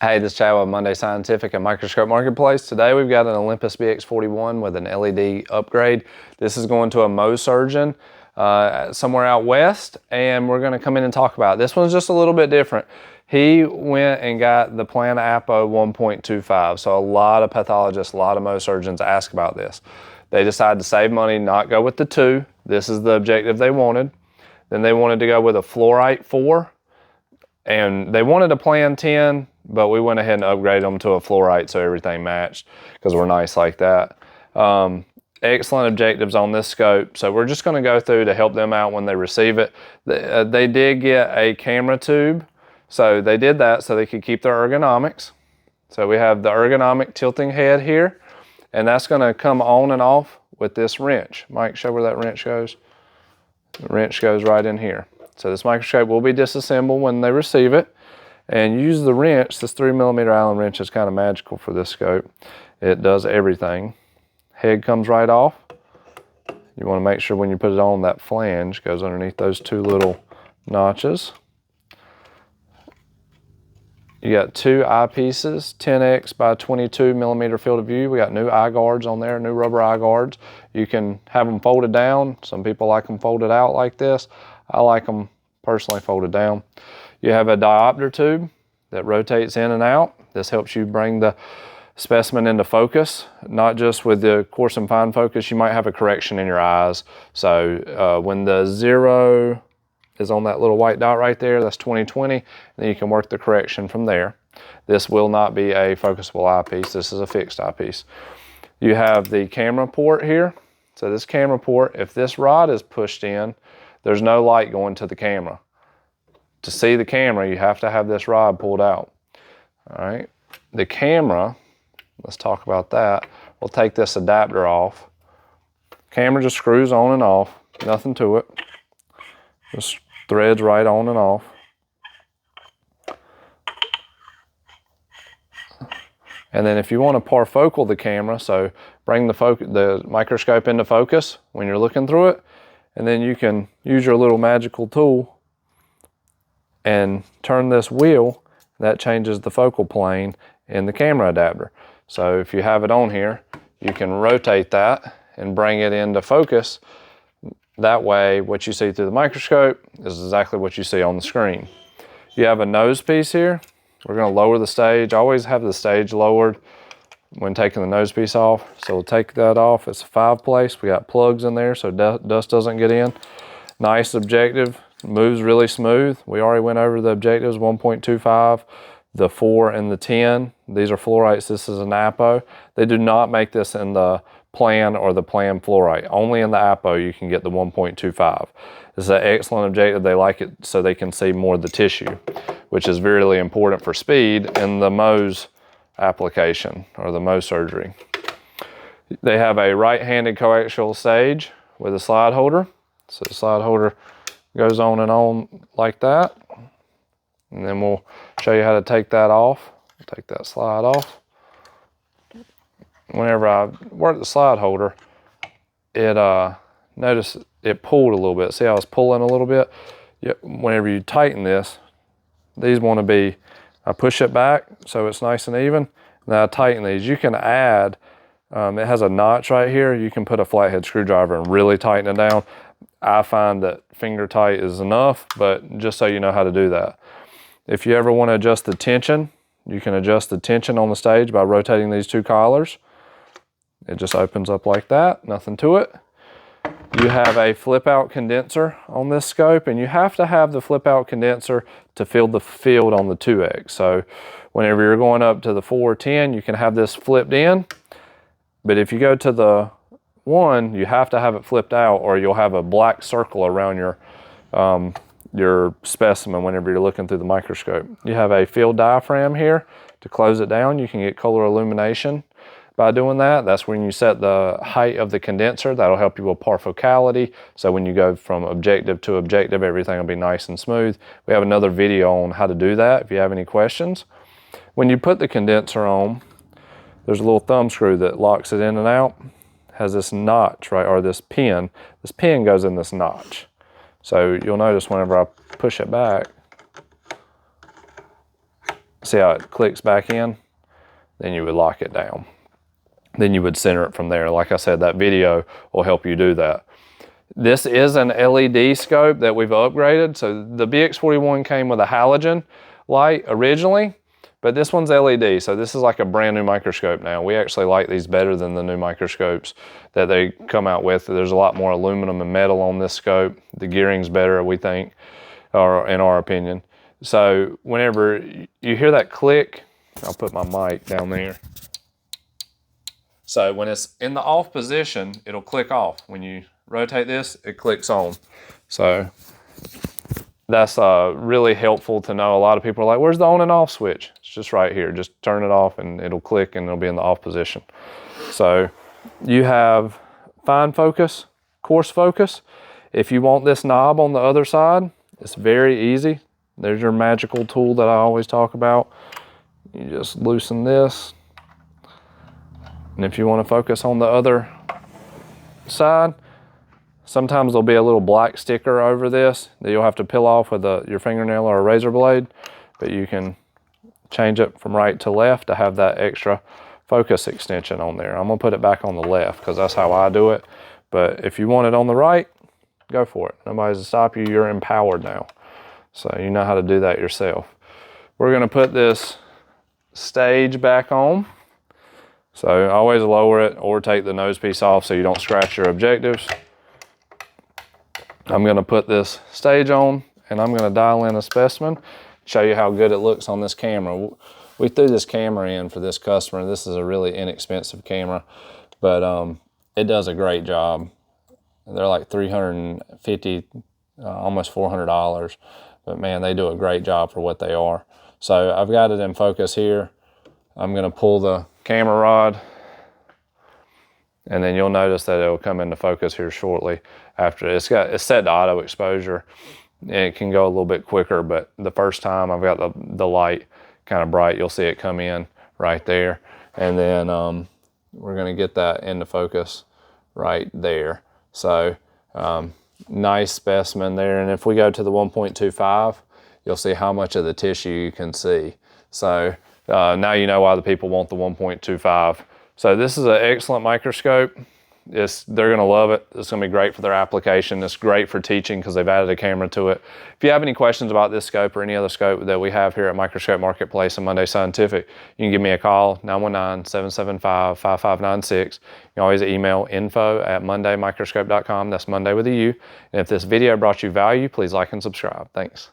Hey, this is Chad with Munday Scientific and Microscope Marketplace. Today we've got an Olympus BX41 with an LED upgrade. This is going to a Mohs surgeon somewhere out west, and we're going to come in and talk about it. This one's just a little bit different. He went and got the Plan Apo 1.25. So a lot of pathologists, a lot of Mohs surgeons ask about this. They decided to save money, not go with the 2. This is the objective they wanted. Then they wanted to go with a fluorite 4, and they wanted a Plan 10, but we went ahead and upgraded them to a fluorite so everything matched because we're nice like that. Excellent objectives on this scope. So we're just going to go through to help them out when they receive it. They did get a camera tube. So they did that so they could keep their ergonomics. So we have the ergonomic tilting head here, and that's going to come on and off with this wrench. Mike, show where that wrench goes. The wrench goes right in here. So this microscope will be disassembled when they receive it. And use the wrench. This 3mm Allen wrench is kind of magical for this scope. It does everything. Head comes right off. You want to make sure when you put it on, that flange goes underneath those 2 little notches. You got 2 eyepieces, 10x by 22mm field of view. We got new eye guards on there, new rubber eye guards. You can have them folded down. Some people like them folded out like this. I like them personally folded down. You have a diopter tube that rotates in and out. This helps you bring the specimen into focus, not just with the coarse and fine focus. You might have a correction in your eyes. So when the 0 is on that little white dot right there, that's 20/20, and then you can work the correction from there. This will not be a focusable eyepiece. This is a fixed eyepiece. You have the camera port here. So this camera port, if this rod is pushed in, there's no light going to the camera. To see the camera, you have to have this rod pulled out. All right. The camera, let's talk about that. We'll take this adapter off. Camera just screws on and off, nothing to it. Just threads right on and off. And then if you want to parfocal the camera, so bring the microscope into focus when you're looking through it, and then you can use your little magical tool and turn this wheel. That changes the focal plane in the camera adapter. So if you have it on here, you can rotate that and bring it into focus. That way, what you see through the microscope is exactly what you see on the screen. You have a nose piece here. We're going to lower the stage. Always have the stage lowered when taking the nose piece off. So we'll take that off. It's a 5-place. We got plugs in there so dust doesn't get in. Nice objective. Moves really smooth. We already went over the objectives, 1.25, the 4 and the 10. These are fluorites. This is an Apo. They do not make this in the Plan or the Plan fluorite. Only in the Apo you can get the 1.25. This is an excellent objective. They like it so they can see more of the tissue, which is really important for speed in the Mohs application or the Mohs surgery. They have a right-handed coaxial stage with a slide holder. So the slide holder goes on and on like that. And then we'll show you how to take that off. Take that slide off. Whenever I work the slide holder, notice it pulled a little bit. See how it's pulling a little bit? Whenever you tighten this, these want to be, I push it back so it's nice and even. Now I tighten these. You can add, it has a notch right here. You can put a flathead screwdriver and really tighten it down. I find that finger tight is enough, but just so you know how to do that. If you ever want to adjust the tension, you can adjust the tension on the stage by rotating these 2 collars. It just opens up like that, nothing to it. You have a flip out condenser on this scope, and you have to have the flip out condenser to fill the field on the 2X. So whenever you're going up to the 4 or 10, you can have this flipped in, but if you go to the 1, you have to have it flipped out or you'll have a black circle around your specimen whenever you're looking through the microscope. You have a field diaphragm here to close it down. You can get color illumination by doing that. That's when you set the height of the condenser. That'll help you with parfocality. So when you go from objective to objective, everything will be nice and smooth. We have another video on how to do that if you have any questions. When you put the condenser on, there's a little thumb screw that locks it in and out. Has this notch, right, or this pin. This pin goes in this notch. So you'll notice whenever I push it back, See how it clicks back in? Then you would lock it down. Then you would center it from there. Like I said, that video will help you do that. This is an LED scope that we've upgraded. So the BX41 came with a halogen light originally, but this one's LED. So this is like a brand new microscope now. We actually like these better than the new microscopes that they come out with. There's a lot more aluminum and metal on this scope. The gearing's better, we think, or in our opinion. So whenever you hear that click, I'll put my mic down there. So when it's in the off position, it'll click off. When you rotate this, it clicks on. So that's really helpful to know. A lot of people are like, where's the on and off switch? It's just right here. Just turn it off and it'll click and it'll be in the off position. So you have fine focus, coarse focus. If you want this knob on the other side, it's very easy. There's your magical tool that I always talk about. You just loosen this. And if you want to focus on the other side, sometimes there'll be a little black sticker over this that you'll have to peel off with your fingernail or a razor blade, but you can change it from right to left to have that extra focus extension on there. I'm gonna put it back on the left because that's how I do it. But if you want it on the right, go for it. Nobody's to stop you, you're empowered now. So you know how to do that yourself. We're gonna put this stage back on. So always lower it or take the nose piece off so you don't scratch your objectives. I'm gonna put this stage on and I'm gonna dial in a specimen, show you how good it looks on this camera. We threw this camera in for this customer. This is a really inexpensive camera, but it does a great job. They're like $350, almost $400, but man, they do a great job for what they are. So I've got it in focus here. I'm gonna pull the camera rod and then you'll notice that it'll come into focus here shortly after. It's set to auto exposure and it can go a little bit quicker, but the first time I've got the light kind of bright, you'll see it come in right there. And then we're gonna get that into focus right there. So nice specimen there. And if we go to the 1.25, you'll see how much of the tissue you can see. So now you know why the people want the 1.25. So this is an excellent microscope. They're gonna love it. It's gonna be great for their application. It's great for teaching because they've added a camera to it. If you have any questions about this scope or any other scope that we have here at Microscope Marketplace and Munday Scientific, you can give me a call, 919-775-5596. You can always email info@mundaymicroscope.com. That's Monday with a U. And if this video brought you value, please like and subscribe. Thanks.